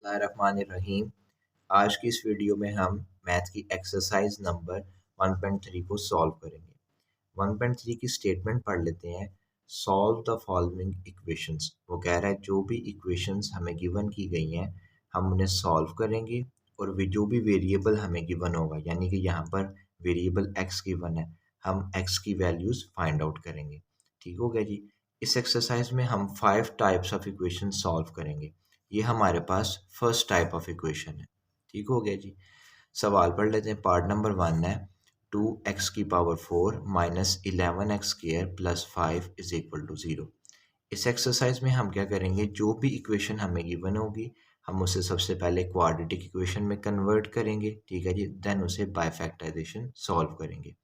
बिस्मिल्लाहिर्रहमानिर्रहीम। आज की इस वीडियो में हम मैथ की एक्सरसाइज नंबर 1.3 को सॉल्व करेंगे। 1.3 की स्टेटमेंट पढ़ लेते हैं। Solve the following equations. वो कह रहा है जो भी इक्वेशंस हमें गिवन की गई हैं हम उन्हें सॉल्व करेंगे और जो भी वेरिएबल हमें गिवन होगा, यानी कि यहाँ पर वेरिएबल एक्स गिवन है, हम एक्स की वैल्यूज़ फाइंड आउट करेंगे। ठीक हो गया जी। इस एक्सरसाइज में हम 5 टाइप्स ऑफ इक्वेशन सॉल्व करेंगे। ये हमारे पास फर्स्ट टाइप ऑफ इक्वेशन है। ठीक हो गया जी। सवाल पढ़ लेते हैं। पार्ट नंबर 1 है 2x⁴ minus 11x² plus 5 is equal to 0। इस एक्सरसाइज में हम क्या करेंगे, जो भी इक्वेशन हमें गिवन होगी हम उसे सबसे पहले क्वाड्रेटिक इक्वेशन में कन्वर्ट करेंगे। ठीक है जी। देन उसे बाय फैक्टराइजेशन सॉल्व करेंगे।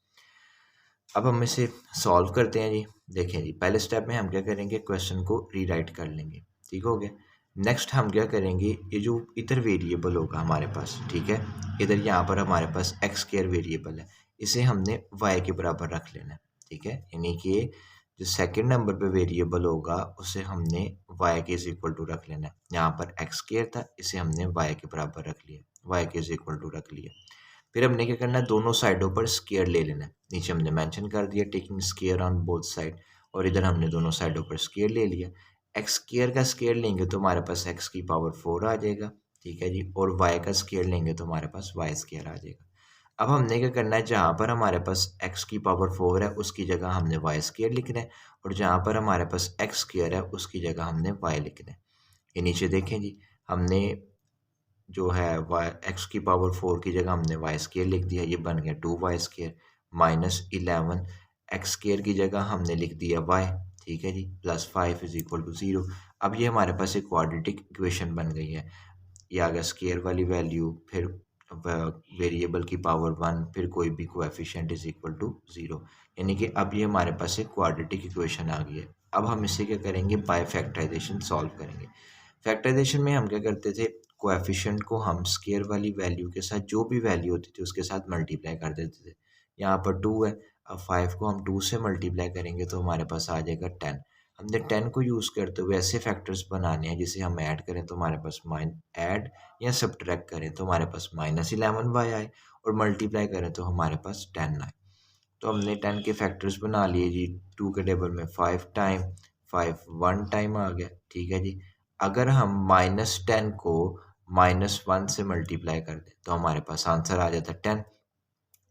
अब हम इसे सॉल्व करते हैं जी। देखें जी, पहले स्टेप में हम क्या करेंगे, क्वेश्चन को रीराइट कर लेंगे। ठीक हो गया। नेक्स्ट हम क्या करेंगे, ये जो इधर वेरिएबल होगा हमारे पास, ठीक है, इधर यहाँ पर हमारे पास x² वेरिएबल है, इसे हमने y के बराबर रख लेना है। ठीक है, यानी कि जो सेकंड नंबर पे वेरिएबल होगा उसे हमने y के इज इक्वल टू रख लेना है। यहाँ पर x² था, इसे हमने y के बराबर रख लिया, y के इज इक्वल टू रख लिया। फिर हमने क्या करना है, दोनों साइडों पर स्क्वायर ले लेना है। नीचे हमने मेंशन कर दिया taking square on both side, और इधर हमने दोनों साइडों पर स्क्वायर ले लिया। एक्स स्क्वायर का स्क्वायर लेंगे तो हमारे पास x⁴ आ जाएगा। ठीक है जी। और y का स्क्वायर लेंगे तो हमारे पास y² आ जाएगा। अब हमने क्या करना है, जहाँ पर हमारे पास x⁴ है उसकी जगह हमने y² लिखना है, और जहाँ पर हमारे पास x² है उसकी जगह हमने y लिखना है। ये नीचे देखें जी, हमने जो है x⁴ की जगह हमने y² लिख दिया, ये बन गया 2y² माइनस 11 x² की जगह हमने लिख दिया y। ठीक है जी। Plus 5 is equal to 0। अब ये हमारे पास एक क्वाड्रेटिक इक्वेशन बन गई है। ये आ गया स्क्वायर वाली वैल्यू, फिर वेरिएबल की पावर 1, फिर कोई भी कोएफिशिएंट इज इक्वल टू 0, यानी कि अब ये हमारे पास एक क्वाड्रेटिक इक्वेशन आ गई है। अब हम इसे क्या करेंगे, बाय फैक्टराइजेशन सॉल्व करेंगे। फैक्टराइजेशन में हम क्या करते थे, कोएफिशिएंट को हम स्क्वायर वाली वैल्यू के साथ जो भी वैल्यू होती थी उसके साथ मल्टीप्लाई कर देते थे। यहाँ पर 2 है, अब 5 को हम 2 से मल्टीप्लाई करेंगे तो हमारे पास आ जाएगा 10। हमने 10 को यूज़ करते हुए ऐसे फैक्टर्स बनाने हैं जिसे हम ऐड करें तो हमारे पास ऐड या सब्ट्रैक्ट करें तो हमारे पास -11y आए, और मल्टीप्लाई करें तो हमारे पास 10 आए। तो हमने 10 के फैक्टर्स बना लिए जी। 2 के टेबल में 5 टाइम, 5 1 टाइम आ गया। ठीक है जी। अगर हम -10 को -1 से मल्टीप्लाई कर दें तो हमारे पास आंसर आ जाता है 10।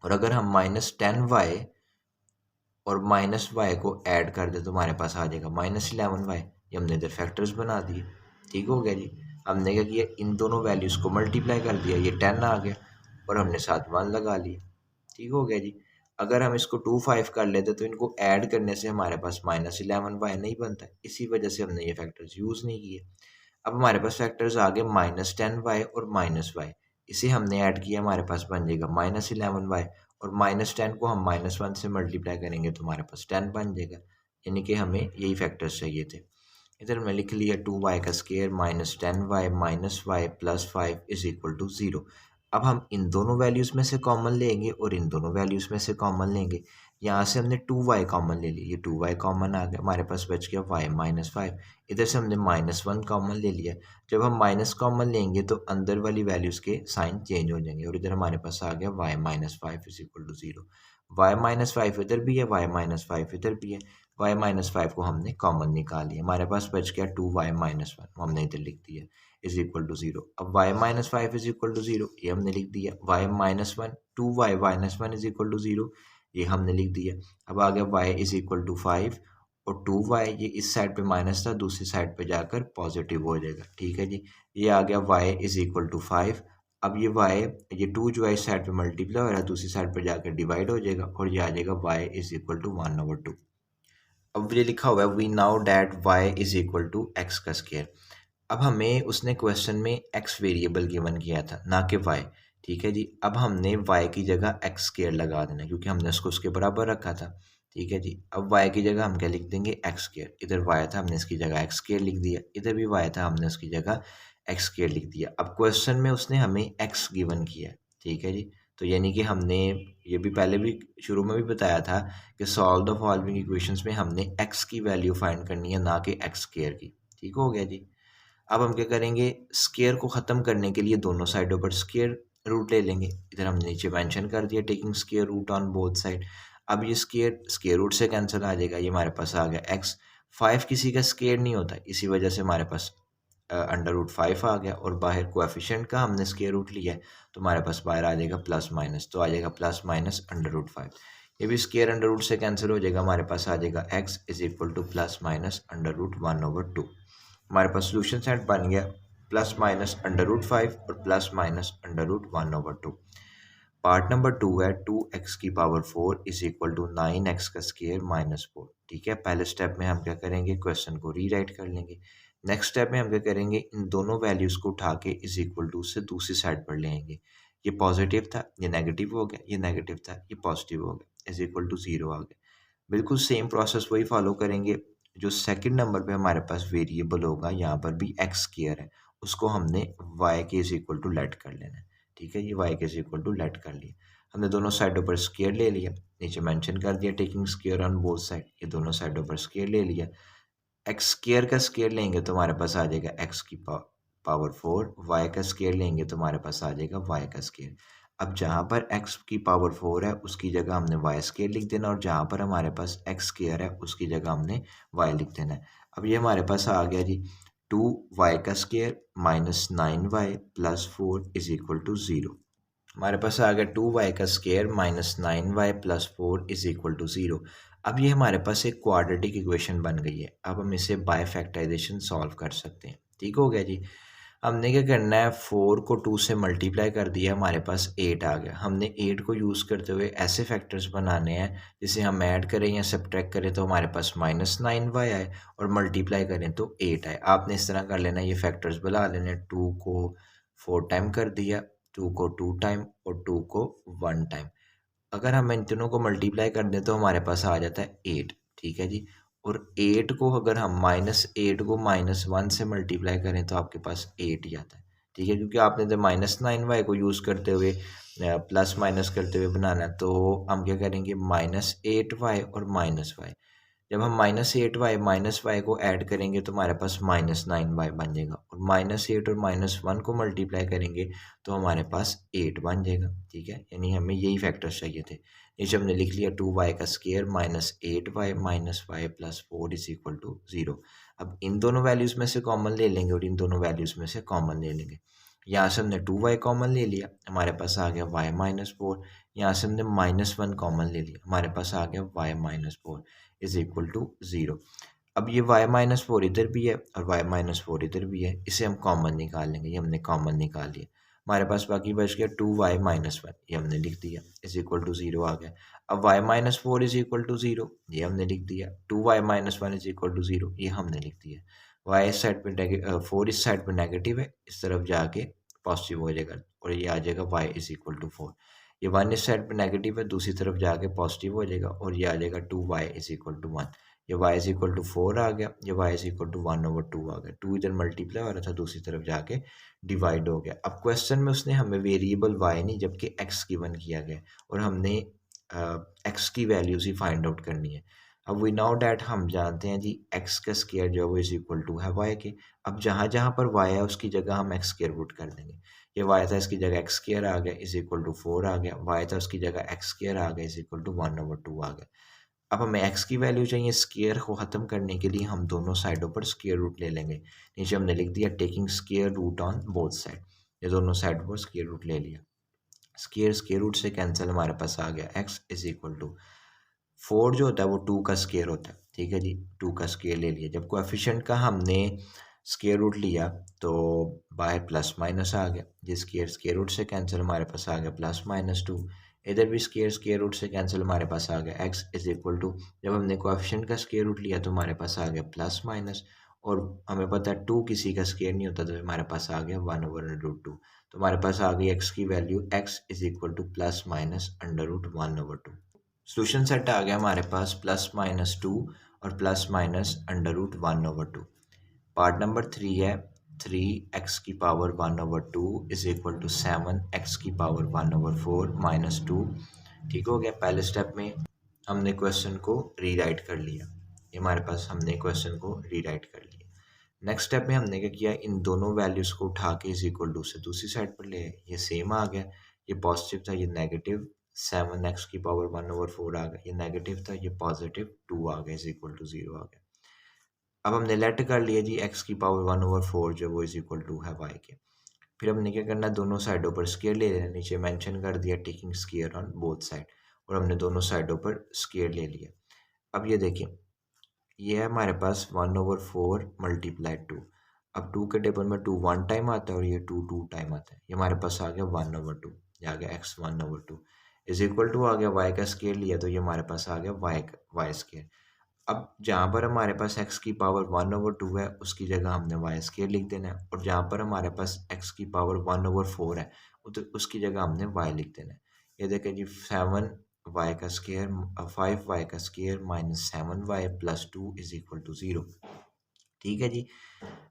और अगर हम -10y और -y को ऐड कर दें तो हमारे पास आ जाएगा -11y। ये हमने इधर फैक्टर्स बना दिए। ठीक हो गया जी। हमने क्या किया, इन दोनों वैल्यूज़ को मल्टीप्लाई कर दिया, ये 10 आ गया, और हमने साथ 1 लगा लिया। ठीक हो गया जी। अगर हम इसको 2 5 कर लेते तो इनको ऐड करने से हमारे पास -11y नहीं बनता, इसी वजह से हमने ये फैक्टर्स यूज़ नहीं किए। अब हमारे पास फैक्टर्स आ गए -10y और -y, इसे हमने ऐड किया, हमारे पास बन जाएगा -11y, और -10 को हम -1 से मल्टीप्लाई करेंगे तो हमारे पास 10 बन जाएगा, यानी कि हमें यही फैक्टर्स चाहिए थे। इधर मैं लिख लिया 2y का square -10y minus y plus 5 is equal to 0। अब हम इन दोनों वैल्यूज़ में से कॉमन लेंगे और इन दोनों वैल्यूज़ में से कॉमन लेंगे। यहाँ से हमने 2y कॉमन ले लिया, ये 2y कॉमन आ गया, हमारे पास बच गया y माइनस 5। इधर से हमने -1 कॉमन ले लिया। जब हम माइनस कॉमन लेंगे तो अंदर वाली वैल्यूज़ के साइन चेंज हो जाएंगे, और इधर हमारे पास आ गया y minus 5 is equal to 0। y minus 5 इधर भी है, y माइनस 5 इधर भी है, y माइनस 5 को हमने कॉमन निकाल लिया, हमारे पास बच गया 2y माइनस 1, हमने इधर लिख दिया इज इक्वल टू 0। अब y minus 5 is equal to 0 ये हमने लिख दिया, y minus 1 2y minus 1 is equal to 0 ये हमने लिख दिया। अब आ गया y इज इक्वल टू 5, और 2y ये इस साइड पे माइनस था, दूसरी साइड पे जाकर पॉजिटिव हो जाएगा। ठीक है जी। ये आ गया y इज इक्वल टू 5। अब ये y, ये 2 जो है इस साइड पे मल्टीप्लाई हो रहा है, दूसरी साइड पे जाकर डिवाइड हो जाएगा, और ये आ जाएगा y इज इक्वल टू 1/2। अब ये लिखा हुआ है we now that y is equal to x का स्क्वायर। अब हमें उसने क्वेश्चन में x वेरिएबल गिवन किया था, ना कि y। ठीक है जी। अब हमने y की जगह x² लगा देना, क्योंकि हमने उसको उसके बराबर रखा था। ठीक है जी। अब y की जगह हम क्या लिख देंगे, x²। इधर y था, हमने इसकी जगह x² लिख दिया, इधर भी y था, हमने उसकी जगह x² लिख दिया। अब क्वेश्चन में उसने हमें x गिवन किया है। ठीक है जी। तो यानी कि हमने ये भी पहले भी शुरू में भी बताया था कि सॉल्व द फॉलोइंग इक्वेशंस में हमने x की वैल्यू फाइंड करनी है, ना कि x² की। ठीक हो गया जी। अब हम क्या करेंगे, स्केयर को ख़त्म करने के लिए दोनों साइडों पर स्केयर रूट ले लेंगे। इधर हमने नीचे मेंशन कर दिया taking square root on both side. अब ये स्केयर स्केयर रूट से कैंसिल आ जाएगा, ये हमारे पास आ गया एक्स। 5 किसी का स्केयर नहीं होता, इसी वजह से हमारे पास अंडर रूट 5 आ गया, और बाहर कोएफिशिएंट का हमने स्केयर रूट लिया है तो हमारे पास बाहर आ जाएगा प्लस माइनस, तो आ जाएगा प्लस माइनस अंडर रूट 5। ये भी स्केयर अंडर रूट से कैंसिल हो जाएगा, हमारे पास आ जाएगा x is equal to plus minus under root 1/2। हमारे पास सोल्यूशन सेट बन गया प्लस माइनस अंडर रूट 5 और plus minus under root 1/2। Part number 2 है 2x की power 4 is equal to 9x का स्केयर माइनस 4। ठीक है, पहले स्टेप में हम क्या करेंगे, क्वेश्चन को रीराइट कर लेंगे। नेक्स्ट स्टेप में हम क्या करेंगे, इन दोनों वैल्यूज को उठा के इज इक्वल टू से दूसरी साइड पर ले आएंगे। ये पॉजिटिव था, ये नेगेटिव हो गया, ये नेगेटिव था, ये पॉजिटिव हो गया, इज इक्वल टू 0 आ गया। बिल्कुल सेम प्रोसेस वही फॉलो करेंगे। जो सेकंड नंबर पे हमारे पास वेरिएबल होगा, यहाँ पर भी एक्स स्क्वायर है, उसको हमने वाई के इज इक्वल टू लेट कर लेना है। ठीक है, ये वाई के इज इक्वल टू लेट कर लिया। हमने दोनों साइडों पर स्क्वायर ले लिया, नीचे मेंशन कर दिया taking square on both side. ये दोनों साइडों पर स्क्वायर ले लिया। एक्स स्क्वायर का स्क्वायर लेंगे तो हमारे पास आ जाएगा एक्स की पावर 4। वाई का स्क्वायर लेंगे तो हमारे पास आ जाएगा वाई का स्क्वायर। अब जहाँ पर x की पावर 4 है उसकी जगह हमने वाई स्क्वायर लिख देना, और जहाँ पर हमारे पास x स्क्वायर है उसकी जगह हमने y लिख देना है। अब ये हमारे पास आ गया जी 2y का square minus 9y plus 4 is equal to 0। हमारे पास आ गया 2y का square minus 9y plus 4 is equal to 0। अब ये हमारे पास एक क्वाड्रेटिक इक्वेशन बन गई है। अब हम इसे बाय फैक्टराइजेशन सॉल्व कर सकते हैं। ठीक हो गया जी। हमने क्या करना है, 4 को 2 से मल्टीप्लाई कर दिया, हमारे पास 8 आ गया। हमने 8 को यूज़ करते हुए ऐसे फैक्टर्स बनाने हैं जिसे हम ऐड करें या सब्ट्रैक्ट करें तो हमारे पास माइनस 9y आए, और मल्टीप्लाई करें तो 8 आए। आपने इस तरह कर लेना, ये फैक्टर्स बना लेने। 2 को 4 टाइम कर दिया, 2 को 2 टाइम और 2 को 1 टाइम। अगर हम इन तीनों को मल्टीप्लाई कर दें तो हमारे पास आ जाता है 8। ठीक है जी। और 8 को अगर हम -8 को -1 से मल्टीप्लाई करें तो आपके पास 8 ही आता है। ठीक है, क्योंकि आपने जब -9y को यूज़ करते हुए प्लस माइनस करते हुए बनाना है, तो हम क्या करेंगे, -8y और -y। जब हम -8y -y को ऐड करेंगे तो हमारे पास -9y बन जाएगा, और -8 और -1 को मल्टीप्लाई करेंगे तो हमारे पास 8 बन जाएगा। ठीक है, यानी हमें यही फैक्टर्स चाहिए थे। नीचे हमने लिख लिया 2y का square -8y -y plus 4 is equal to 0। अब इन दोनों वैल्यूज़ में से कॉमन ले लेंगे और इन दोनों वैल्यूज़ में से कॉमन ले लेंगे। यहाँ से हमने 2y कॉमन ले लिया, हमारे पास आ गया y -4। यहाँ से हमने -1 कॉमन ले लिया, हमारे पास आ गया y -4 इज इक्वल टू 0। अब ये y -4 इधर भी है और y -4 इधर भी है, इसे हम कॉमन निकाल लेंगे। ये हमने कॉमन निकाल लिया, हमारे पास बाकी बच गया 2y -1, ये हमने लिख दिया, इज इक्वल टू 0 आ गया। अब y -4 इज इक्वल टू 0, ये हमने लिख दिया। 2y -1 इज इक्वल टू 0, ये हमने लिख दिया। y इस साइड पे 4 इस साइड पे नेगेटिव है, इस तरफ जाके पॉजिटिव हो जाएगा, और ये आ जाएगा y इज इक्वल टू 4। ये 1 इस साइड पे नेगेटिव है, दूसरी तरफ जाके पॉजिटिव हो जाएगा, और ये आ जाएगा 2y इज इक्वल टू 1। ये y इज इक्वल टू 4 आ गया, ये y इज इक्वल टू 1/2 आ गया। 2 इधर मल्टीप्लाई हो रहा था, दूसरी तरफ जाके डिवाइड हो गया। अब क्वेश्चन में उसने हमें वेरिएबल y नहीं जबकि x गिवन किया गया, और हमने x की वैल्यूज ही फाइंड आउट करनी है। अब वी नाउ डैट हम जानते हैं जी x का स्क्वायर जो है वो इज इक्वल टू है y के। अब जहाँ जहाँ पर y है उसकी जगह हम x स्क्वायर पुट कर देंगे। ये y था, इसकी जगह x स्क्वायर आ गया इज इक्वल टू 4 आ गया। y था, उसकी जगह x स्क्वायर आ गया इज इक्वल टू 1/2 आ गया। अब हमें x की वैल्यू चाहिए, स्क्वायर को ख़त्म करने के लिए हम दोनों साइडों पर स्क्वायर रूट ले लेंगे। नीचे हमने लिख दिया taking square root on both side. ये दोनों साइड पर स्क्वायर रूट ले लिया। स्क्वायर रूट से कैंसिल, हमारे पास आ गया x इज इक्वल टू 4 जो होता है वो 2 का स्क्वायर होता है। ठीक है जी, 2 का स्क्वायर ले लिया। जब कोएफिशिएंट का हमने स्क्वायर रूट लिया तो बाहर प्लस माइनस आ गया। जिस स्क्वायर रूट से कैंसिल, हमारे पास आ गया +-2। इधर भी स्क्वायर रूट से कैंसिल, हमारे पास आ गया x इज इक्वल टू, जब हमने कोएफिशिएंट का स्क्वायर रूट लिया तो हमारे पास आ गया प्लस माइनस, और हमें पता है 2 किसी का स्क्वायर नहीं होता, तो हमारे पास आ गया 1/√2। तो हमारे पास आ गई x की value, x is equal to +-√1/2। Solution set आ गया हमारे पास +-2 और +-√1/2। पार्ट नंबर 3 है 3x की power 1/2 is equal to 7x की पावर 1/4 -2। ठीक हो गया। पहले स्टेप में हमने क्वेश्चन को रीराइट कर लिया, ये हमारे पास हमने क्वेश्चन को रीराइट कर लिया। नेक्स्ट स्टेप में हमने क्या किया, इन दोनों वैल्यूज़ को उठा के इज इक्वल टू से दूसरी साइड पर ले आए, ये सेम आ गया, ये पॉजिटिव था, ये नेगेटिव 7x की पावर 1/4 आ गया, ये नेगेटिव था, ये पॉजिटिव 2 आ गया, इज इक्वल टू 0 आ गया। अब हमने लेट कर लिया जी x की पावर 1/4 जो वो इज इक्वल टू है y के। फिर हमने क्या करना है, दोनों साइडों पर स्केयर ले लेना, नीचे मेंशन कर दिया taking square on both side, और हमने दोनों साइडों पर स्केयर ले लिया। अब ये देखिए, ये है हमारे पास 1/4 मल्टीप्लाई 2। अब 2 के टेबल में 2 1 टाइम आता है और ये 2 2 टाइम आता है, ये हमारे पास आ गया 1/2, ये आ गया x 1/2 इज इक्वल टू आ गया y का स्केयर लिया तो ये हमारे पास आ गया y स्केयर। अब जहाँ पर हमारे पास x की पावर 1/2 है उसकी जगह हमने y स्केयर लिख देना है, और जहाँ पर हमारे पास x की पावर 1/4 है तो उसकी जगह हमने y लिख देना है। ये देखें जी, 7y का स्केयर 5y का square minus 7y plus 2 is equal to 0। ठीक है जी।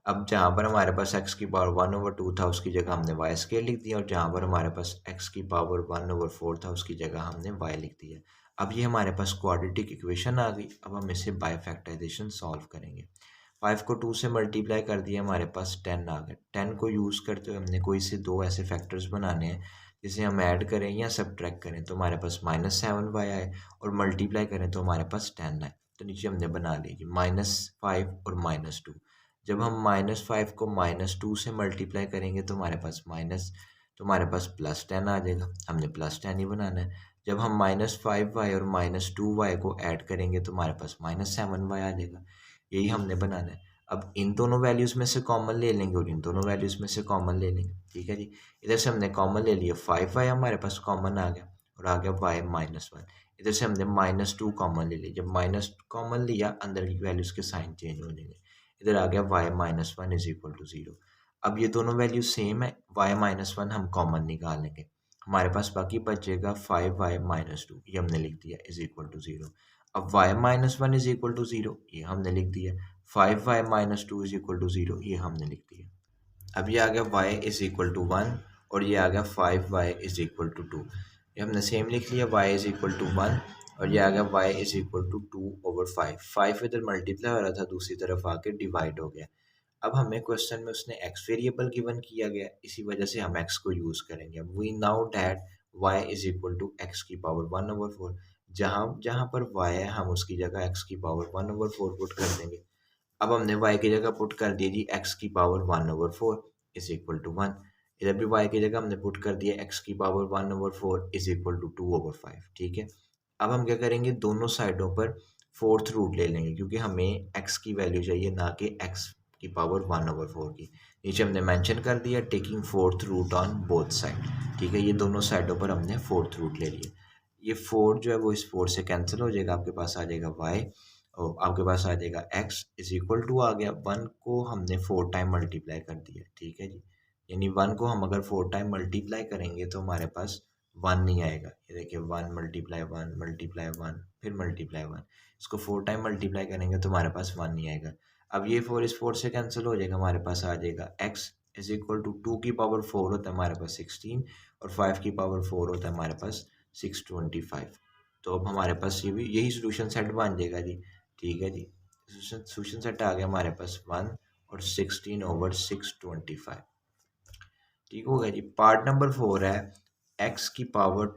अब जहाँ पर हमारे पास x की पावर 1/2 था उसकी जगह हमने y स्केयर लिख दिया, और जहाँ पर हमारे पास x की पावर 1/4 था उसकी जगह हमने y लिख दिया। अब ये हमारे पास क्वाड्रेटिक इक्वेशन आ गई। अब हम इसे बाय फैक्टराइजेशन सॉल्व करेंगे। 5 को 2 से मल्टीप्लाई कर दिया, हमारे पास 10 आ गया। 10 को यूज़ करते हुए हमने कोई से दो ऐसे फैक्टर्स बनाने हैं जिसे हम ऐड करें या सब्ट्रैक्ट करें तो हमारे पास -7y आए, और मल्टीप्लाई करें तो हमारे पास 10 आए। तो नीचे हमने बना लीजिए -5 और -2। जब हम -5 को -2 से मल्टीप्लाई करेंगे तो हमारे पास +10 आ जाएगा, हमने +10 ही बनाना है। जब हम -5y और -2y को ऐड करेंगे तो हमारे पास -7y आ जाएगा, यही हमने बनाना है। अब इन दोनों वैल्यूज़ में से कॉमन ले लेंगे और इन दोनों वैल्यूज़ में से कॉमन ले लेंगे। ठीक है जी, इधर से हमने कॉमन ले लिया, 5y हमारे पास कॉमन आ गया और आ गया y -1। इधर से हमने -2 कॉमन ले लिया, जब माइनस कॉमन लिया अंदर की वैल्यूज़ के साइन चेंज हो जाएंगे। इधर आ गया y -1 इज इक्वल टू 0। अब ये दोनों वैल्यू सेम है, y -1 हम कॉमन निकाल लेंगे, हमारे पास बाकी बचेगा 5y -2, ये हमने लिख दिया इज इक्वल टू 0। अब y -1 इज इक्वल टू 0 ये हमने लिख दिया, 5y -2 इज इक्वल टू 0 ये हमने लिख दिया। अब ये आ गया y इज इक्वल टू 1 और ये आ गया 5y इज इक्वल टू 2, ये हमने सेम लिख लिया, y इज इक्वल टू 1 और ये आ गया y इज इक्वल टू 2/5। 5 इधर मल्टीप्लाई हो रहा था, दूसरी तरफ आके डिवाइड हो गया। अब हमें क्वेश्चन में उसने x वेरिएबल गिवन किया गया, इसी वजह से हम x को यूज़ करेंगे। We now that y is equal to x की पावर 1/4। जहाँ जहाँ पर y है हम उसकी जगह x की पावर 1/4 पुट कर देंगे। अब हमने y की जगह पुट कर दिया जी x की पावर 1/4 इज इक्वल टू 1। इधर भी y की जगह हमने पुट कर दिया x की पावर 1/4 इज इक्वल टू 2/5। ठीक है, अब हम क्या करेंगे, दोनों साइडों पर फोर्थ रूट ले लेंगे क्योंकि हमें x की वैल्यू चाहिए ना कि x की पावर 1/4 की। नीचे हमने मेंशन कर दिया taking fourth root on both side. ठीक है, ये दोनों साइडों पर हमने फोर्थ रूट ले लिया। ये 4 जो है वो इस 4 से कैंसिल हो जाएगा, आपके पास आ जाएगा y और आपके पास आ जाएगा x इज इक्वल टू आ गया 1 को हमने 4 टाइम मल्टीप्लाई कर दिया। ठीक है जी, यानी 1 को हम अगर 4 टाइम मल्टीप्लाई करेंगे तो हमारे पास 1 नहीं आएगा। ये देखिए 1 मल्टीप्लाई 1 मल्टीप्लाई 1 फिर मल्टीप्लाई 1, इसको 4 टाइम मल्टीप्लाई करेंगे तो हमारे पास 1 नहीं आएगा। अब ये 4 इस 4 से कैंसिल हो जाएगा, हमारे पास आ जाएगा x इज इक्वल टू 2 की पावर 4 होता है हमारे पास 16 और 5 की पावर 4 होता है हमारे पास 625। तो अब हमारे पास ये भी यही सोल्यूशन सेट बन जाएगा जी। ठीक है जी, सोल्यूशन सेट आ गया हमारे पास 1 और 16/625। ठीक हो गया जी। पार्ट नंबर 4 है x की power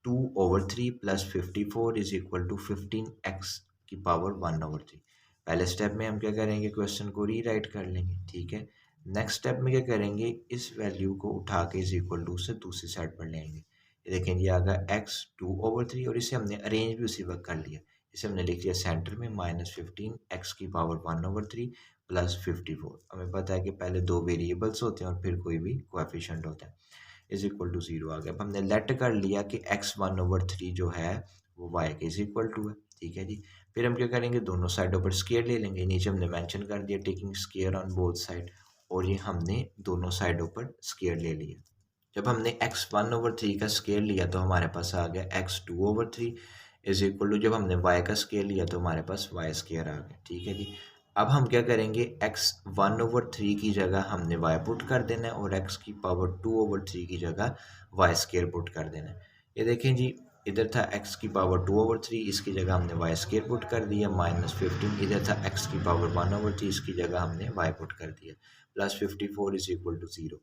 2/3 plus 54 is equal to 15x की पावर 1/3। पहले स्टेप में हम क्या करेंगे, क्वेश्चन को रीराइट कर लेंगे। ठीक है, नेक्स्ट स्टेप में क्या करेंगे, इस वैल्यू को उठा के इज इक्वल टू से दूसरी साइड पर लेंगे। ये देखें ये आ गया x 2/3 और इसे हमने अरेंज भी उसी वक्त कर लिया। इसे हमने लिख लिया सेंटर में -15 x की पावर 1/3 प्लस 54। हमें पता है कि पहले दो वेरिएबल्स होते हैं और फिर कोई भी कोएफिशिएंट होता है, इज इक्वल टू 0 आ गया। अब हमने लेट कर लिया कि x 1/3 जो है वो y के इज इक्वल टू है। ठीक है जी, फिर हम क्या करेंगे, दोनों साइडों पर स्केयर ले लेंगे। नीचे हमने मेंशन कर दिया taking square on both side, और ये हमने दोनों साइडों पर स्केयर ले लिया। जब हमने x 1/3 का स्केयर लिया तो हमारे पास आ गया x 2/3 इज इक्वल टू, जब हमने y का स्केयर लिया तो हमारे पास y स्केयर आ गया। ठीक है जी, अब हम क्या करेंगे, x 1/3 की जगह हमने y पुट कर देना है और x की पावर 2/3 की जगह y स्केयर पुट कर देना है। ये देखें जी, इधर था x की पावर 2/3, इसकी जगह हमने वाई स्केयर पुट कर दिया, -15। इधर था x की पावर 1/3, इसकी जगह हमने y पुट कर दिया, +54 इज इक्वल टू 0।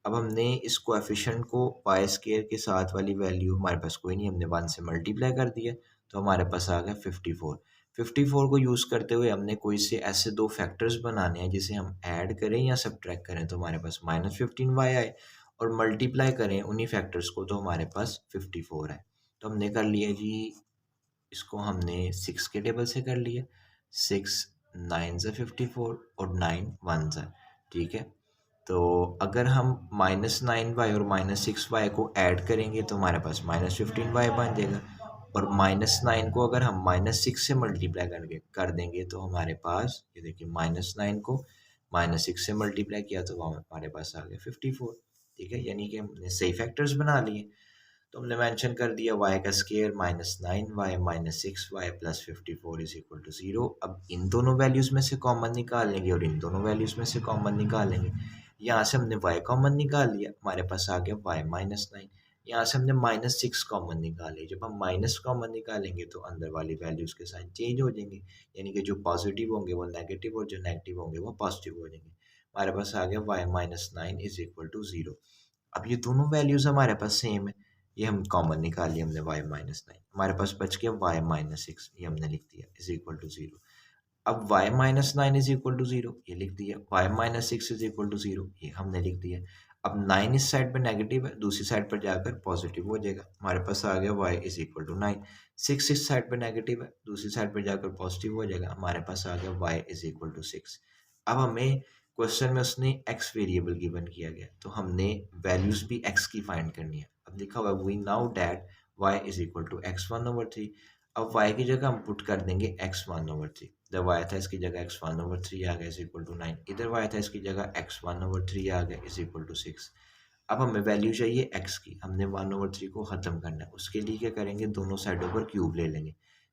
अब हमने इस कोएफिशिएंट को वाई स्केयर के साथ वाली वैल्यू हमारे पास कोई नहीं, हमने 1 से मल्टीप्लाई कर दिया, तो हमारे पास आ गया 54। 54 को यूज़ करते हुए हमने कोई से ऐसे दो फैक्टर्स बनाने हैं जिसे हम ऐड करें या सब्ट्रैक्ट करें तो हमारे पास -15y आए, और मल्टीप्लाई करें उन्हीं फैक्टर्स को तो हमारे पास 54 है। तो हमने कर लिया जी, इसको हमने 6 के टेबल से कर लिया, 6 9 से 54 और 9 1 से, ठीक है। तो अगर हम -9y और -6y को ऐड करेंगे तो हमारे पास -15y बन जाएगा, और -9 को अगर हम -6 से मल्टीप्लाई करके कर देंगे तो हमारे पास, ये देखिए, -9 को -6 से मल्टीप्लाई किया तो हमारे पास आ गया 54, ठीक है। यानी कि हमने सही फैक्टर्स बना लिए। तो हमने मेंशन कर दिया y का square -9y -6y plus 54 is equal to 0। अब इन दोनों वैल्यूज़ में से कॉमन निकाल लेंगे और इन दोनों वैल्यूज़ में से कॉमन निकाल लेंगे। यहाँ से हमने y कॉमन निकाल लिया, हमारे पास आ गया y -9। यहाँ से हमने -6 कॉमन निकाले, जब हम माइनस कॉमन निकालेंगे तो अंदर वाली वैल्यूज़ के साइन चेंज हो जाएंगे, यानी कि जो पॉजिटिव होंगे वो नेगेटिव और जो नेगेटिव होंगे वो पॉजिटिव हो जाएंगे। हमारे पास आ गया y -9 इज इक्वल टू 0। अब ये दोनों वैल्यूज़ हमारे पास सेम है, ये हम कॉमन निकाल लिया हमने y -9, हमारे पास बच गया y -6, ये हमने लिख दिया इज इक्वल टू 0। अब y -9 इज इक्वल टू 0 ये लिख दिया, y -6 इज इक्वल टू 0 ये हमने लिख दिया। अब 9 इस साइड पे नेगेटिव है, दूसरी साइड पर जाकर पॉजिटिव हो जाएगा, हमारे पास आ गया y इज इक्वल टू 9। 6 इस साइड पे नेगेटिव है, दूसरी साइड पर जाकर पॉजिटिव हो जाएगा, हमारे पास आ गया y इज इक्वल टू 6। अब हमें क्वेश्चन में उसने x वेरिएबल गिवन किया गया, तो हमने वैल्यूज भी x की फाइंड करनी है। अब लिखा हुआ है we now that y is equal to x1/3। अब y की जगह हम पुट कर देंगे x1/3, जब y था इसकी जगह x1/3 आ गया इज इक्वल टू 9, इधर y था इसकी जगह x1/3 आ गया इज इक्वल टू 6। अब हमें वैल्यू चाहिए x की, हमने 1/3 को ख़त्म करना है, उसके लिए क्या करेंगे, दोनों साइडों पर क्यूब ले लेंगे।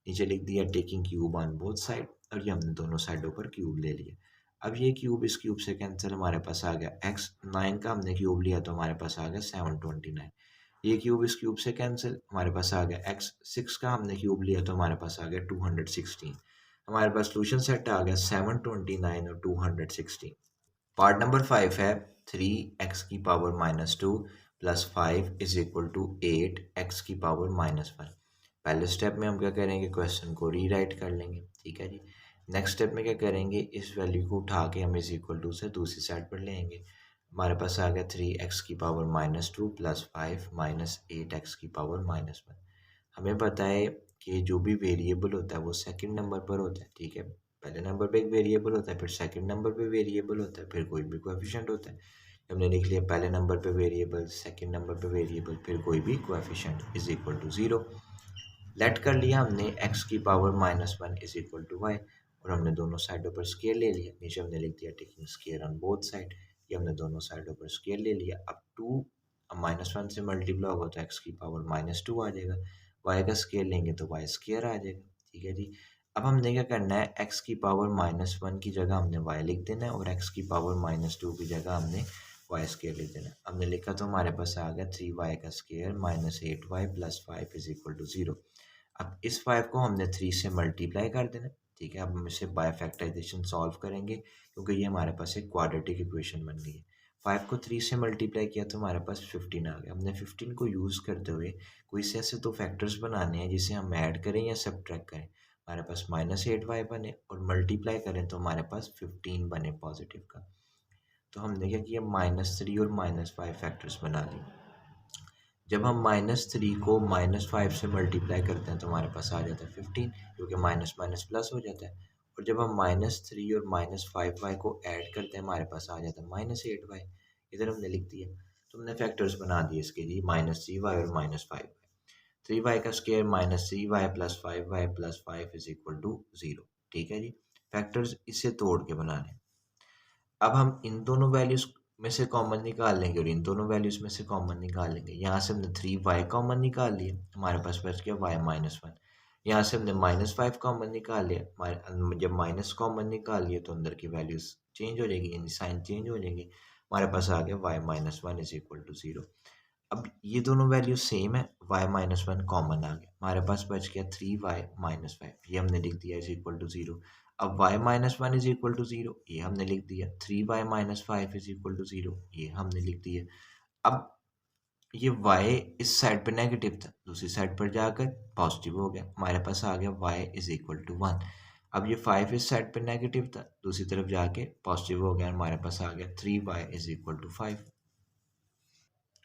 नीचे लिख दिया taking cube on both side, और ये हमने दोनों साइडों पर क्यूब ले लिया। अब ये क्यूब इस क्यूब से कैंसिल, हमारे पास आ गया x 9 का हमने क्यूब लिया तो हमारे पास आ गया 729। ये क्यूब इस क्यूब से कैंसिल, हमारे पास आ गया x 6 का हमने क्यूब लिया तो हमारे पास आ गया 216। हमारे पास सोल्यूशन सेट आ गया 729 और 216। पार्ट नंबर 5 है 3x की power -2 plus 5 is equal to 8x की पावर -1। पहले स्टेप में हम क्या करेंगे, क्वेश्चन को रीराइट कर लेंगे, ठीक है जी। नेक्स्ट स्टेप में क्या करेंगे, इस वैल्यू को उठा के हम इज इक्वल टू से दूसरी साइड पर लेंगे। हमारे पास आ गया 3x की पावर -2 प्लस 5 -8x की पावर -1। हमें पता है कि जो भी वेरिएबल होता है वो सेकंड नंबर पर होता है, ठीक है। पहले नंबर पे एक वेरिएबल होता है, फिर सेकंड नंबर पे वेरिएबल होता है, फिर कोई भी कोएफिशिएंट होता है। हमने लिख लिया पहले नंबर पे वेरिएबल, सेकंड नंबर पे वेरिएबल, फिर कोई भी coefficient is equal to 0। Let कर लिया हमने x की power -1 is equal to y, और हमने दोनों साइडों पर स्केयर ले लिया। नीचे हमने लिख दिया taking square on both side, ये हमने दोनों साइडों पर स्केयर ले लिया। अब 2 -1 से मल्टीप्लाई होगा तो x की पावर -2 आ जाएगा, y का स्केयर लेंगे तो y स्केयर आ जाएगा, ठीक है जी। अब हमने क्या करना है, x की पावर -1 की जगह हमने y लिख देना है, और x की पावर -2 की जगह हमने y स्केयर लिख देना है। हमने लिखा तो हमारे पास आ गया 3y का square -8y plus 5 is equal to 0। अब इस 5 को हमने 3 से मल्टीप्लाई कर देना, ठीक है। अब हम इसे बाय फैक्टराइजेशन सॉल्व करेंगे, क्योंकि ये हमारे पास एक क्वाड्रेटिक इक्वेशन बन गई है। 5 को 3 से मल्टीप्लाई किया तो हमारे पास 15 आ गया। हमने 15 को यूज़ करते हुए कोई से ऐसे दो फैक्टर्स बनाने हैं जिसे हम ऐड करें या सब्ट्रैक्ट करें। हमारे पास -8y बने, और मल्टीप्लाई करें तो हमारे पास 15 बने पॉजिटिव का। तो हमने क्या किया, -3 और -5 फैक्टर्स बना लिए। जब हम -3 को -5 से मल्टीप्लाई करते हैं तो हमारे पास आ जाता है 15, क्योंकि माइनस माइनस प्लस हो जाता है। और जब हम -3 और -5y को ऐड करते हैं हमारे पास आ जाता है -8y। इधर हमने लिख दिया, तो हमने फैक्टर्स बना दिए इसके लिए, -3y और -5y। 3y का square -3y plus 5y plus 5 is equal to 0, ठीक है जी। फैक्टर्स इसे तोड़ के बनाने। अब हम इन दोनों वैल्यूज में से कॉमन निकाल लेंगे और इन दोनों वैल्यूज में से कॉमन निकाल लेंगे। यहाँ से हमने 3y कॉमन निकाल लिया, हमारे पास बच गया y -1। यहाँ से हमने -5 कॉमन निकाल लिया, हमारे जब माइनस कॉमन निकाल लिया तो अंदर की वैल्यूज चेंज हो जाएगी, यानी साइन चेंज हो जाएंगे। हमारे पास आ गया y -1 इज इक्वल टू 0। अब ये दोनों वैल्यू सेम है, y-1 कॉमन आ गया, हमारे पास बच गया 3y-5, ये हमने लिख दिया इज इक्वल टू 0। अब y-1 इज इक्वल टू 0, ये हमने लिख दिया। 3y-5 इज इक्वल टू 0, ये हमने लिख दिया। अब ये y इस साइड पे नेगेटिव था, दूसरी साइड पर जाकर पॉजिटिव हो गया, हमारे पास आ गया y इज इक्वल टू 1। अब ये 5 इस साइड पे नेगेटिव था, दूसरी तरफ जाके पॉजिटिव हो गया, हमारे पास आ गया 3y is equal to 5।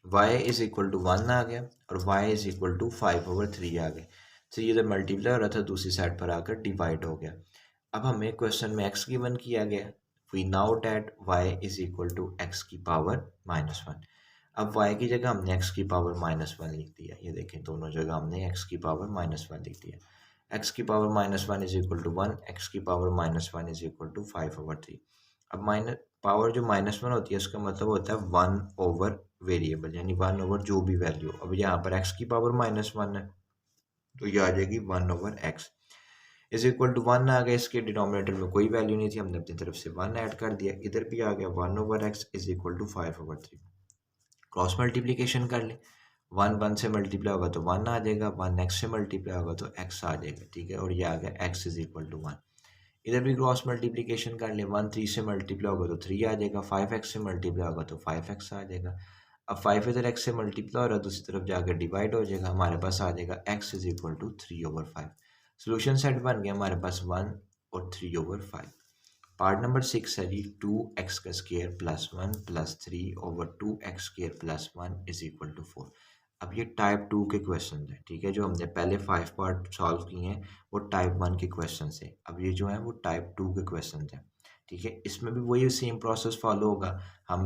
y is equal to 1 आ गया और y इज इक्वल टू 5/3 आ गए। तो ये इधर मल्टीप्लाई हो रहा था, दूसरी साइड पर आकर डिवाइड हो गया। अब हमें क्वेश्चन में x गिवन किया गया, we now that y is equal to x की पावर -1। अब y की जगह हमने x की पावर -1 लिख दिया, ये देखें दोनों जगह हमने x की पावर -1 लिख दिया। x की power -1 is equal to 1, x की पावर -1 इज इक्वल टू 5/3। अब माइनस पावर जो -1 होती है उसका मतलब होता है 1/, वेरिएबल यानी 1/, जो भी वैल्यू। अब यहाँ पर x की पावर -1 है तो ये आ जाएगी 1/x इज इक्वल टू 1 आ गया। इसके डिनोमिनेटर में कोई वैल्यू नहीं थी, हमने अपनी तरफ से 1 ऐड कर दिया, इधर भी आ गया 1/x is equal to 5/3। Cross multiplication कर ले, 1 से मल्टीप्लाई होगा तो 1 आ जाएगा, 1x से मल्टीप्लाई होगा तो x आ जाएगा, ठीक है। और ये आ गया x इज इक्वल टू 1। इधर भी क्रॉस मल्टीप्लीकेशन कर ले, 1 3 से मल्टीप्लाई होगा तो 3 आ जाएगा, 5x से मल्टीप्लाई होगा तो 5x आ जाएगा। अब 5 इधर x से मल्टीप्लाई हो रहा है, दूसरी तरफ जाकर डिवाइड हो जाएगा, हमारे पास आ जाएगा x is equal to 3/5। Solution set बन गया हमारे पास 1 और 3/5। पार्ट नंबर 6 है जी, 2x का square plus 1 plus 3/2x square plus 1 is equal to 4। अब ये टाइप 2 के क्वेश्चन है, ठीक है। जो हमने पहले 5 पार्ट सॉल्व किए हैं वो टाइप 1 के क्वेश्चन है, अब ये जो है वो टाइप 2 के क्वेश्चन है, ठीक है। इसमें भी वही सेम प्रोसेस फॉलो होगा, हम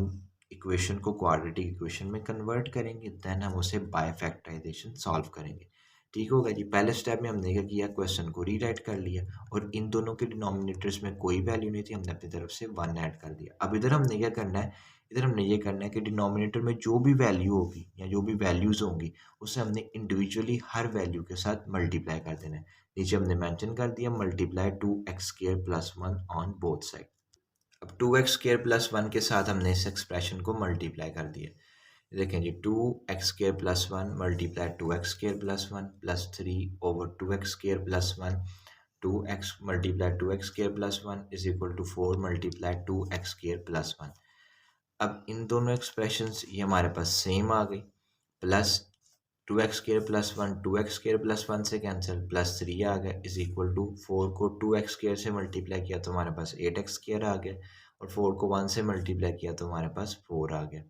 इक्वेशन को क्वाड्रेटिक इक्वेशन में कन्वर्ट करेंगे, देन हम उसे बाय फैक्टराइजेशन सॉल्व करेंगे, ठीक होगा जी। पहले स्टेप में हमने क्या किया, क्वेश्चन को रीराइट कर लिया और इन दोनों के डिनोमिनेटर्स में कोई वैल्यू नहीं थी, हमने अपनी तरफ से 1 ऐड कर दिया। अब इधर हमने क्या करना है, इधर हमने ये करना है कि डिनोमिनेटर में जो भी वैल्यू होगी या जो भी वैल्यूज होंगी उसे हमने इंडिविजुअली हर वैल्यू के साथ मल्टीप्लाई कर देना है। नीचे हमने मेंशन कर दिया multiply 2x² plus 1 on both side. अब 2x² प्लस 1 के साथ हमने इस एक्सप्रेशन को मल्टीप्लाई कर दिया, देखें जी, 2x² plus 1 multiply 2x² plus 1 plus 3/2x² plus 1, 2x multiply 2x² plus 1 is equal to 4 multiply 2x² plus 1। अब इन दोनों एक्सप्रेशंस ये हमारे पास सेम आ गई, plus 2x² plus 1 2x² plus 1 से कैंसिल, प्लस 3 आ गया इज इक्वल टू 4 को 2x² से multiply किया तो हमारे पास 8x² आ गया और 4 को 1 से मल्टीप्लाई किया तो हमारे पास 4 आ गया।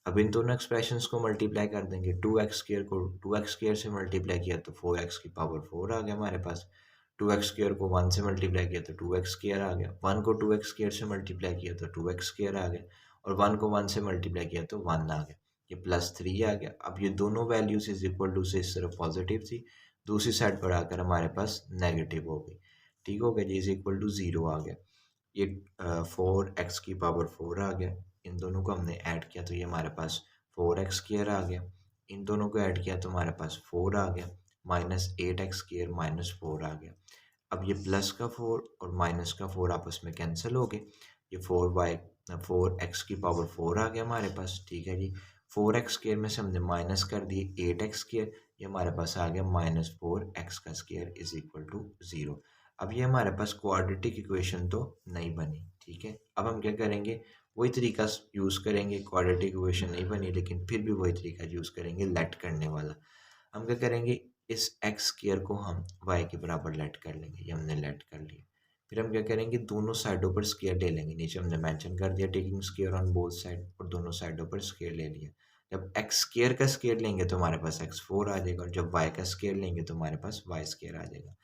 अब इन दोनों एक्सप्रेशंस को मल्टीप्लाई कर देंगे, 2x² को 2x² से मल्टीप्लाई किया तो 4x की पावर 4 आ गया हमारे पास, 2x² को 1 से मल्टीप्लाई किया तो 2x² आ गया, 1 को 2x² से मल्टीप्लाई किया तो 2x² आ गया और 1 को 1 से मल्टीप्लाई किया तो 1 आ गया, ये प्लस 3 आ गया। अब ये दोनों वैल्यूज इज इक्वल टू से इस तरफ पॉजिटिव थी, दूसरी साइड पर आकर हमारे पास नेगेटिव हो गई, ठीक हो गया जी, इज इक्वल टू 0 आ गया। ये 4x की पावर 4 आ गया, इन दोनों को हमने ऐड किया तो ये हमारे पास 4x² आ गया, इन दोनों को ऐड किया तो हमारे पास 4 आ गया, माइनस 8x² माइनस 4 आ गया। अब ये प्लस का 4 और माइनस का 4 आपस में कैंसिल हो गए, ये 4x की पावर 4 आ गया हमारे पास, ठीक है जी। 4x² में से हमने माइनस कर दिए 8x², ये हमारे पास आ गया -4x का स्क्वायर इज इक्वल टू 0। अब ये हमारे पास क्वाड्रेटिक इक्वेशन तो नहीं बनी, ठीक है। अब हम क्या करेंगे, वही तरीका यूज़ करेंगे, क्वाड्रेटिक इक्वेशन नहीं बनी लेकिन फिर भी वही तरीका यूज़ करेंगे लेट करने वाला। हम क्या करेंगे, इस x² को हम y के बराबर लेट कर लेंगे, ये हमने लेट कर लिया। फिर हम क्या करेंगे, दोनों साइडों पर स्क्वायर ले लेंगे, नीचे हमने मेंशन कर दिया taking square on both side, और दोनों साइडों पर स्क्वायर ले लिया। जब x² का स्क्वायर लेंगे तो हमारे पास x4 आ जाएगा और जब y का स्क्वायर लेंगे तो हमारे पास y² आ जाएगा।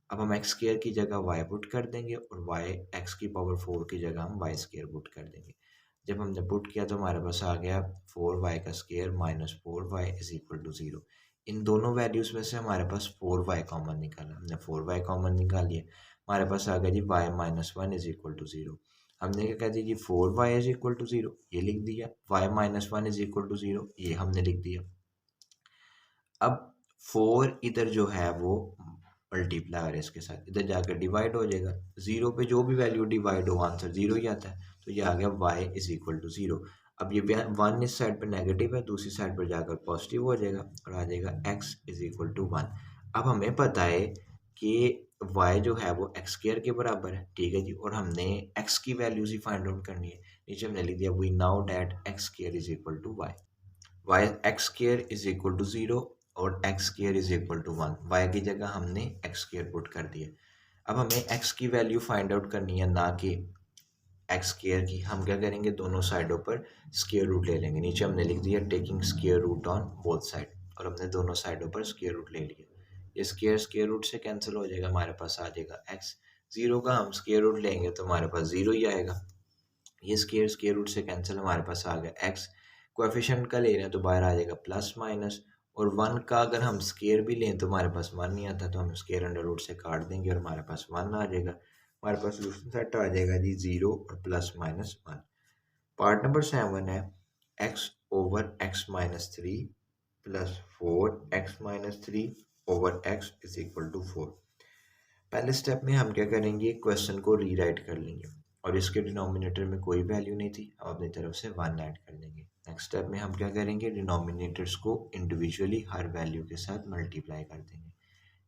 अब हम x² की जगह y पुट कर देंगे और y x की पावर 4 की जगह हम y² पुट कर देंगे। जब हमने पुट किया तो हमारे पास आ गया 4y का square minus 4y is equal to 0। इन दोनों वैल्यूज में से हमारे पास 4y कॉमन निकाला, हमने 4y कॉमन निकाल लिया, हमारे पास आ गया जी y-1 इज इक्वल टू 0। हमने क्या कह दिया जी 4y इज इक्वल टू 0, ये लिख दिया, y-1 इज इक्वल टू 0 ये हमने लिख दिया। अब 4 इधर जो है वो मल्टीप्लाई है इसके साथ, इधर जाकर डिवाइड हो जाएगा, 0 पे जो भी वैल्यू डिवाइड हो आंसर 0 ही आता है, तो ये आ गया y इज इक्वल टू 0। अब ये वन इस साइड पर नेगेटिव है, दूसरी साइड पर जाकर पॉजिटिव हो जाएगा और आ जाएगा x इज इक्वल टू 1। अब हमें पता है कि y जो है वो एक्स स्क्वायर के बराबर है, ठीक है जी, और हमने x की वैल्यूज ही फाइंड आउट करनी है। नीचे हमने लिख दिया we now that x square is equal to y x square is equal to 0 और x square is equal to 1। Y की जगह हमने एक्स स्क्वायर पुट कर दिया। अब हमें x की वैल्यू फाइंड आउट करनी है, ना कि एक्स स्क्वायर की। हम क्या करेंगे, दोनों साइडों पर स्क्वायर रूट ले लेंगे। नीचे हमने लिख दिया taking square root on both side, और हमने दोनों साइडों पर स्क्वायर रूट ले लिया। ये स्क्वायर स्क्वायर रूट से कैंसिल हो जाएगा, हमारे पास आ जाएगा एक्स। जीरो का हम स्क्वायर रूट लेंगे तो हमारे पास जीरो ही आएगा। ये स्क्वायर स्क्वायर रूट से कैंसिल, हमारे पास आ गया एक्स। कोएफिशिएंट का ले रहे हैं तो बाहर आ जाएगा प्लस माइनस, और वन का अगर हम स्क्वायर भी लें तो हमारे पास वन नहीं आता, तो हम स्क्वायर अंडर रूट से काट देंगे और हमारे पास वन आ जाएगा। हमारे पास सोल्यूशन सेट आ जाएगा जी 0 और प्लस माइनस 1। पार्ट नंबर 7 है x over x minus 3 plus 4x minus 3 over x is equal to 4। पहले स्टेप में हम क्या करेंगे, क्वेश्चन को रीराइट कर लेंगे, और इसके डिनोमिनेटर में कोई वैल्यू नहीं थी, हम अपनी तरफ से 1 ऐड कर देंगे। नेक्स्ट स्टेप में हम क्या करेंगे, डिनोमिनेटर्स को इंडिविजुअली हर वैल्यू के साथ मल्टीप्लाई कर देंगे।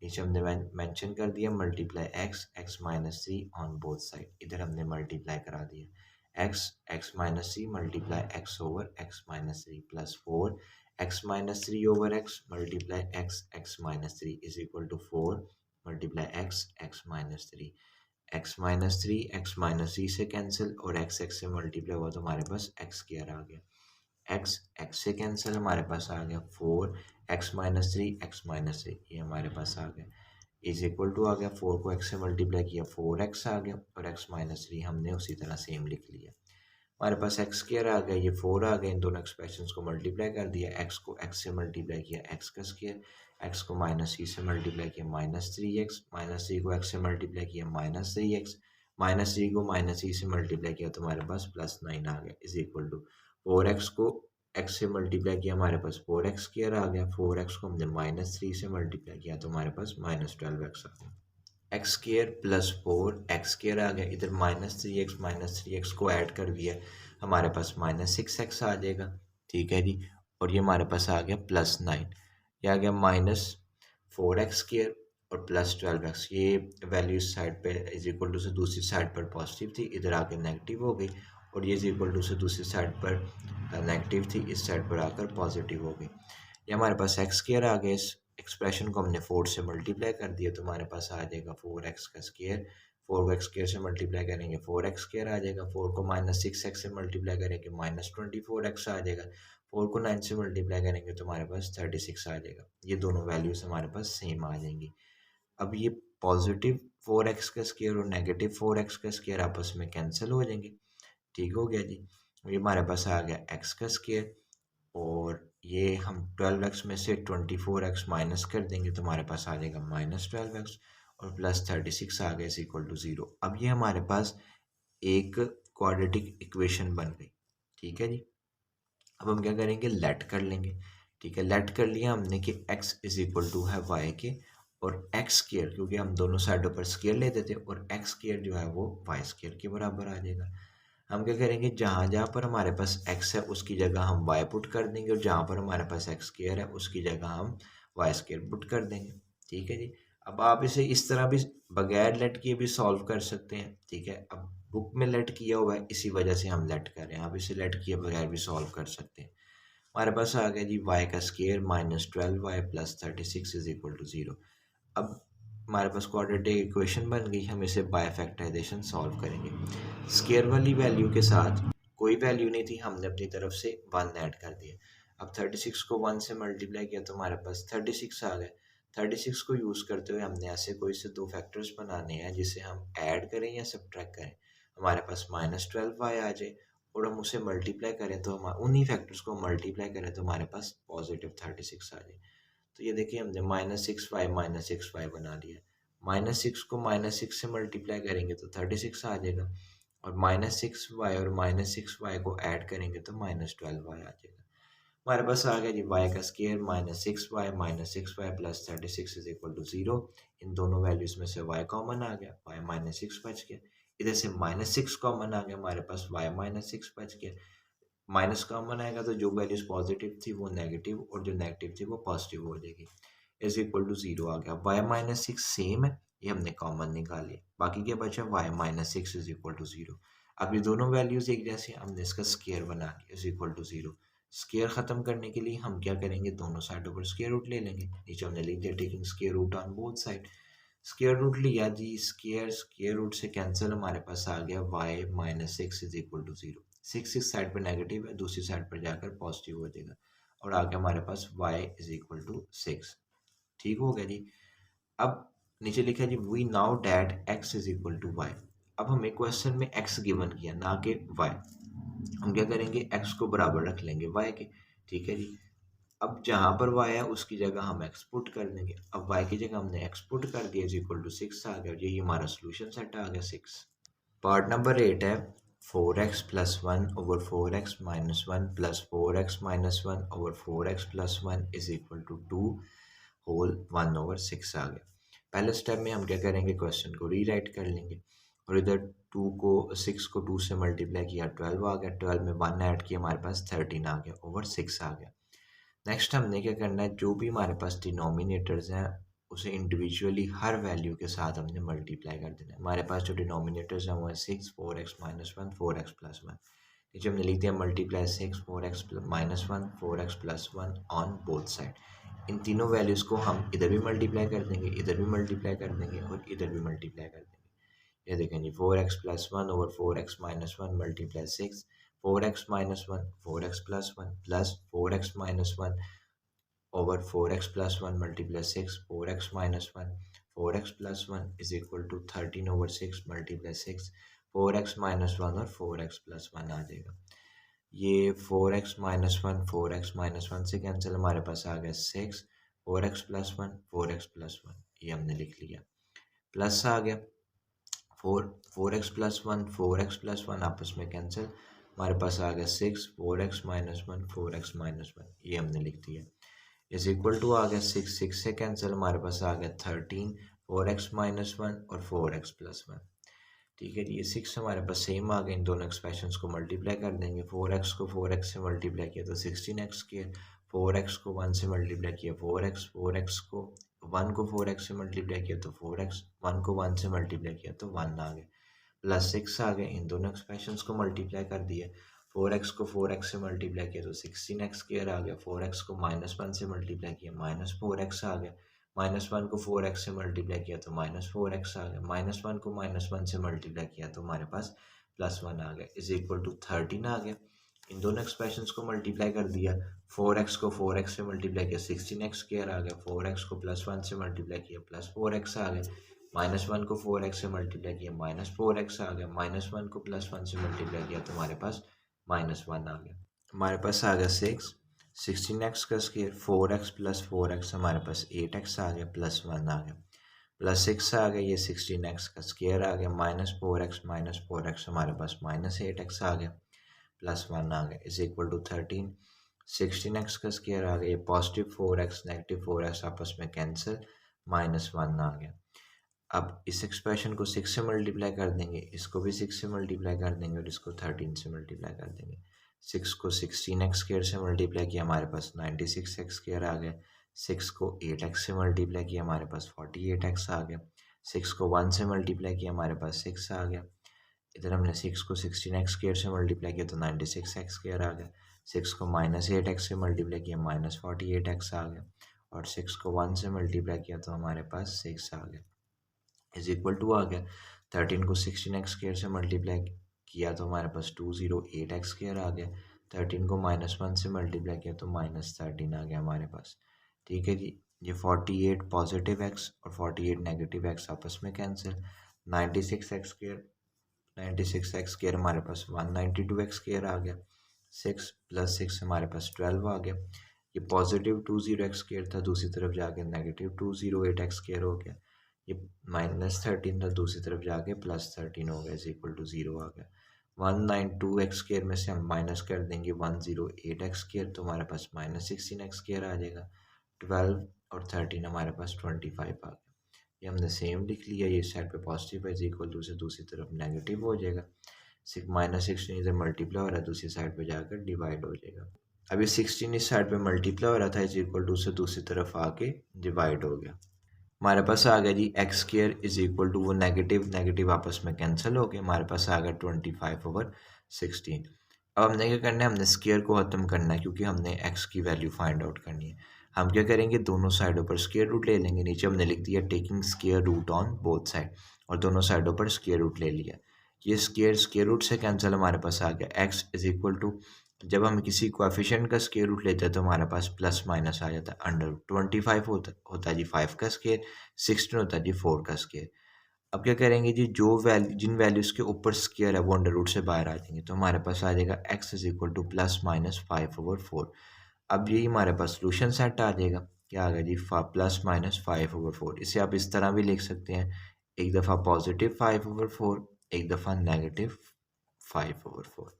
नीचे हमने मेंशन कर दिया multiply x minus 3 on both side, इधर हमने मल्टीप्लाई करा दिया x minus 3 multiply x over x minus 3 plus 4 x minus 3 over x multiply x minus 3 is equal to 4 multiply x minus 3। x minus 3 से cancel और x से multiply हुआ तो हमारे पास x स्क्वायर आ गया। x से कैंसिल, हमारे पास आ गया 4 x माइनस 3 ये हमारे पास आ गया इज इक्वल टू आ गया 4 को x से मल्टीप्लाई किया 4x आ गया, और x माइनस 3 हमने उसी तरह सेम लिख लिया। हमारे पास एक्स स्क्वायर आ गया, ये 4 आ गया, इन दोनों एक्सप्रेशंस को मल्टीप्लाई कर दिया। x को x से मल्टीप्लाई किया x का स्क्वायर, x को माइनस 3 से मल्टीप्लाई किया माइनस 3x, माइनस 3 को x से मल्टीप्लाई किया माइनस 3x, माइनस 3 को माइनस 3 से मल्टीप्लाई किया तो हमारे पास प्लस 9 आ गया इज इक्वल टू 4x को x से मल्टीप्लाई किया, हमारे पास 4x स्क्वायर आ गया। 4x को हमने माइनस 3 से मल्टीप्लाई किया तो हमारे पास माइनस 12x आ गया। X square plus 4 x square आ गया, इधर माइनस थ्री एक्स को ऐड कर दिया, हमारे पास माइनस 6x आ जाएगा, ठीक है जी। और ये हमारे पास आ गया प्लस 9, ये आ गया -4x स्क्र और प्लस 12x। ये वैल्यू इस साइड पे इज इक्वल टू से दूसरी साइड पर पॉजिटिव थी, इधर आके नेगेटिव हो गई, और ये इज इक्वल टू से दूसरी साइड पर नेगेटिव थी, इस साइड पर आकर पॉजिटिव हो गई। ये हमारे पास एक्स स्क्वायर आ गया, इस एक्सप्रेशन को हमने 4 से मल्टीप्लाई कर दिया तो हमारे पास आ जाएगा 4x का स्क्वायर। 4 को एक्स स्क्वायर से मल्टीप्लाई करेंगे 4x स्क्वायर आ जाएगा। 4 को -6x से मल्टीप्लाई करेंगे -24x आ जाएगा। 4 को 9 से मल्टीप्लाई करेंगे तो हमारे पास 36 आ जाएगा। ये दोनों वैल्यूज हमारे पास सेम आ जाएंगी। अब ये पॉजिटिव 4x का स्क्वायर और नेगेटिव 4x का स्क्वायर आपस में कैंसिल हो जाएंगे, ठीक हो गया जी। ये हमारे पास आ गया x का स्क्वायर, और ये हम 12x में से 24x माइनस कर देंगे तो हमारे पास आ जाएगा -12x, और प्लस 36 आ गया इज इक्वल टू 0। अब ये हमारे पास एक क्वाड्रेटिक इक्वेशन बन गई, ठीक है जी। अब हम क्या करेंगे, लेट कर लेंगे, ठीक है। लेट कर लिया हमने कि x इज इक्वल टू है y के, और x स्क्वायर, क्योंकि हम दोनों साइडों पर स्क्वायर लेते थे, और x स्क्वायर जो है वो y स्क्वायर के बराबर आ जाएगा। हम क्या करेंगे, जहाँ जहाँ पर हमारे पास x है उसकी जगह हम y पुट कर देंगे, और जहाँ पर हमारे पास x स्क्वायर है उसकी जगह हम y स्क्वायर पुट कर देंगे, ठीक है जी। अब आप इसे इस तरह भी बगैर लेट किए भी सॉल्व कर सकते हैं, ठीक है। अब बुक में लेट किया हुआ है, इसी वजह से हम लेट कर रहे हैं। आप इसे लेट किए बगैर भी सॉल्व कर सकते हैं। हमारे पास आ गया जी y का square -12y plus 36 is equal to 0। अब हमारे पास क्वाड्रेटिक इक्वेशन बन गई, हम इसे बाय फैक्टराइजेशन सॉल्व करेंगे। स्क्वायर वाली वैल्यू के साथ कोई वैल्यू नहीं थी, हमने अपनी तरफ से 1 ऐड कर दिया। अब 36 को 1 से मल्टीप्लाई किया तो हमारे पास 36 आ गया। 36 को यूज़ करते हुए हमने ऐसे कोई से दो फैक्टर्स बनाने हैं जिसे हम ऐड करें या सब्ट्रैक्ट करें। हमारे पास -12y आ जाए, और हम उसे मल्टीप्लाई करें तो हम उन्हीं फैक्टर्स को मल्टीप्लाई करें तो हमारे पास +36 आ जाए। तो ये देखिए हमने -6y बना लिया। -6 को -6 से मल्टीप्लाई करेंगे तो 36 आ जाएगा, और -6y और -6y को ऐड करेंगे तो -12y आ जाएगा। हमारे पास आ गया जी y का square -6y plus 36 is equal to 0। इन दोनों वैल्यूज में से y कॉमन आ गया, y -6 बच गया। इधर से -6 कॉमन आ गया, हमारे पास y -6 बच गया। माइनस कॉमन आएगा तो जो वैल्यूज पॉजिटिव थी वो नेगेटिव और जो नेगेटिव थी वो पॉजिटिव हो जाएगी। इज इक्वल टू जीरो आ गया। वाई माइनस सिक्स सेम है, ये हमने कॉमन निकाली। बाकी क्या बचा, y minus six is equal to zero. अब ये दोनों वैल्यूज एक जैसे, हमने इसका स्केयर बना लिया is equal to zero. Square खत्म करने के लिए हम क्या करेंगे, दोनों साइडों पर स्केयर रूट ले लेंगे। नीचे हमने लिख दिया taking square root on both side. Square root लिया जी, स्केयर स्केयर रूट से कैंसिल, हमारे पास आ गया y minus six is equal to zero. Six इस साइड पर नेगेटिव है, दूसरी साइड पर जाकर पॉजिटिव हो जाएगा और आ गया हमारे पास y is equal to six. ठीक हो गया जी। अब नीचे लिखा है जी we now that x is equal to y. अब हमें क्वेश्चन में एक्स गिवन किया ना कि वाई, हम क्या करेंगे, एक्स को बराबर रख लेंगे वाई के। ठीक है जी। अब जहां पर y है उसकी जगह हम x पुट कर देंगे। अब y की जगह हमने x पुट कर दिया इज इक्वल टू सिक्स आ गया और यही हमारा सोल्यूशन सेट आ गया सिक्स। पार्ट नंबर 8 है, four x plus one over four x minus one plus four x minus one over four x plus one is equal to two whole one over six आ गया। पहले step में हम क्या करेंगे, question को rewrite कर लेंगे और इधर टू को सिक्स को टू से मल्टीप्लाई किया 12 आ गया, 12 में वन ऐड किया हमारे पास 13 आ गया ओवर सिक्स आ गया। नेक्स्ट हमने क्या करना है, जो भी हमारे पास डिनोमिनेटर्स हैं उसे इंडिविजुअली हर वैल्यू के साथ हमने मल्टीप्लाई कर देना है। हमारे पास जो डिनोमिनेटर्स हैं वो है six, four x minus one, four x plus one. नीचे हमने लिख दिया multiply six, four x minus one, four x plus one on both side. इन तीनों वैल्यूज़ को हम इधर भी मल्टीप्लाई कर देंगे, इधर भी मल्टीप्लाई कर देंगे और इधर भी मल्टीप्लाई कर देंगे। ये देखें जी, four x plus one over four x minus one multiply six, four x minus one, four x plus one plus four x minus one over 4x plus 1 multiply 6, 4x minus 1, 4x plus 1 is equal to 13 over 6 multiply 6, 4x minus 1 और 4x plus 1 आ जाएगा। ये 4x minus 1 4x minus 1 से cancel, हमारे पास आ गया 6, 4x plus 1 4x plus 1, ये हमने लिख लिया। प्लस आ गया 4x plus 1 4x plus 1 आपस में कैंसिल, हमारे पास आ गया 6, 4x minus 1 4x minus 1, ये हमने लिख दिया। इज इक्वल टू आ गया सिक्स, सिक्स से कैंसिल, हमारे पास आ गया 13, फोर एक्स माइनस वन और फोर एक्स प्लस वन। ठीक है जी, ये सिक्स हमारे पास सेम आ गए। इन दोनों एक्सप्रेशंस को मल्टीप्लाई कर देंगे। फोर एक्स को फोर एक्स से मल्टीप्लाई किया तो 16x किया, फोर एक्स को वन से मल्टीप्लाई किया फोर एक्स को वन को फोर एक्स से मल्टीप्लाई किया तो फोर एक्स, वन को वन से मल्टीप्लाई किया तो वन आ गया, प्लस सिक्स आ गए। इन दोनों एक्सप्रेशंस को मल्टीप्लाई कर दिया। फोर एक्स को फोर एक्स से मल्टीप्लाई किया तो 16x स्क्वायर आ गया, फोर एक्स को माइनस वन से मल्टीप्लाई किया माइनस फोर एक्स आ गया, माइनस वन को फोर एक्स से मल्टीप्लाई किया तो माइनस फोर एक्स आ गया, माइनस वन को माइनस वन से मल्टीप्लाई किया तो हमारे पास प्लस वन आ गया, इज इक्वल टू 13 आ गया। इन दोनों एक्सप्रेशंस को मल्टीप्लाई कर दिया। फोर एक्स को फोर एक्स से मल्टीप्लाई किया 16x स्क्वायर आ गया, फोर एक्स को प्लस वन से मल्टीप्लाई किया प्लस फोर एक्स आ गया, माइनस वन को फोर एक्स से मल्टीप्लाई किया माइनस फोर एक्स आ गया, माइनस वन को प्लस वन से मल्टीप्लाई किया तो हमारे पास माइनस वन आ गया। हमारे पास आ गया सिक्स, 16x का square, four x plus four x हमारे पास 8x आ गया, प्लस वन आ गया, प्लस सिक्स आ गया, ये 16x का स्क्वायर आ गया, माइनस फोर एक्स हमारे पास माइनस 8x आ गया, प्लस वन आ गया, इज इक्वल टू 13। 16x का स्क्वायर आ गया, ये positive four x negative four x आपस में कैंसिल, माइनस वन आ गया। अब इस एक्सप्रेशन को सिक्स से मल्टीप्लाई कर देंगे, इसको भी सिक्स से मल्टीप्लाई कर देंगे और इसको 13 से मल्टीप्लाई कर देंगे। सिक्स को 16x स्क्वायर से मल्टीप्लाई किया, हमारे पास 96x स्क्वायर आ गया। सिक्स को 8x से मल्टीप्लाई किया, हमारे पास 48x आ गया। सिक्स को वन से मल्टीप्लाई किया, हमारे पास सिक्स आ गया। इधर हमने सिक्स को 16x स्क्वायर से मल्टीप्लाई किया तो 96x स्क्वायर आ गया। सिक्स को माइनस 8x से मल्टीप्लाई किया, माइनस 48x आ गया और सिक्स को वन से मल्टीप्लाई किया तो हमारे पास सिक्स आ गया, इज इक्वल टू आ गया। 13 को 16x स्क्वायर से मल्टीप्लाई किया तो हमारे पास 208x स्क्वायर आ गया। 13 को माइनस वन से मल्टीप्लाई किया तो माइनस 13 आ गया हमारे पास। ठीक है जी, ये 48 पॉजिटिव एक्स और 48 नेगेटिव एक्स आपस में cancel, 96x square 96x square हमारे पास 192x स्क्वायर आ गया। सिक्स प्लस सिक्स हमारे पास 12 आ गया। ये पॉजिटिव 20x स्क्वायर था, दूसरी तरफ जाके नेगेटिव 208x स्क्वायर हो गया। ये माइनस 13 था, दूसरी तरफ जाके प्लस 13 हो गया, इज इक्वल टू 0 आ गया। 192x स्क्वायर में से हम माइनस कर देंगे 108x स्क्वायर तो हमारे पास माइनस 16x स्क्वायर आ जाएगा। 12 और 13 हमारे पास 25 आ गया। ये हमने सेम लिख लिया, ये साइड पे पॉजिटिव है, इज इक्वल टू से दूसरी तरफ नेगेटिव हो जाएगा। -16 इधर मल्टीप्लाई हो रहा है, दूसरी साइड पे जाकर डिवाइड हो जाएगा। अब ये 16 इस साइड पे मल्टीप्लाई हो रहा था, इज इक्वल टू से दूसरी तरफ आके डिवाइड हो गया। हमारे पास आ गया जी x square is equal to, वो नेगेटिव नेगेटिव आपस में कैंसिल हो गए, हमारे पास आ गया 25/16। अब हमने क्या करना है, हमने स्क्र को ख़त्म करना है क्योंकि हमने एक्स की वैल्यू फाइंड आउट करनी है। हम क्या करेंगे, दोनों साइडों पर स्क्र रूट ले लेंगे। नीचे हमने लिख दिया taking square root on both side, और दोनों साइडों पर स्क्र रूट ले लिया। ये स्क्र रूट से कैंसिल हमारे पास आ गया। एक्स इज इक्वल टू, जब हम किसी कोएफिशिएंट का स्क्वायर रूट लेते हैं तो हमारे पास प्लस माइनस आ जाता है। अंडर 25 होता है जी 5 का स्क्वायर, 16 होता है जी 4 का स्क्वायर। अब क्या करेंगे जी, जो वैल्यू जिन वैल्यूज़ के ऊपर स्क्वायर है वो अंडर रूट से बाहर आ जाएंगे, तो हमारे पास आ जाएगा x is equal to plus minus 5/4। अब यही हमारे पास सोल्यूशन सेट आ जाएगा। क्या आ गया जी, प्लस माइनस 5/4। इसे आप इस तरह भी लिख सकते हैं, एक दफ़ा पॉजिटिव 5/4, एक दफ़ा नेगेटिव 5/4।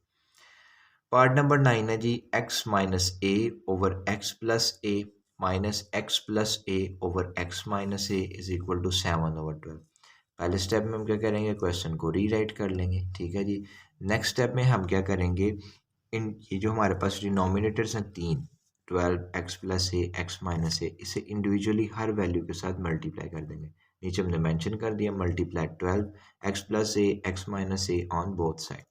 पार्ट नंबर 9 है जी, x minus a over x plus a minus x plus a over x minus a is equal to 7/12। पहले स्टेप में हम क्या करेंगे, क्वेश्चन को रीराइट कर लेंगे, ठीक है जी। नेक्स्ट स्टेप में हम क्या करेंगे, इन ये जो हमारे पास डिनोमिनेटर्स हैं तीन, 12x plus a x minus ए, इसे इंडिविजुअली हर वैल्यू के साथ मल्टीप्लाई कर देंगे। नीचे हमने मेंशन कर दिया, multiply 12x plus a x minus A on both side.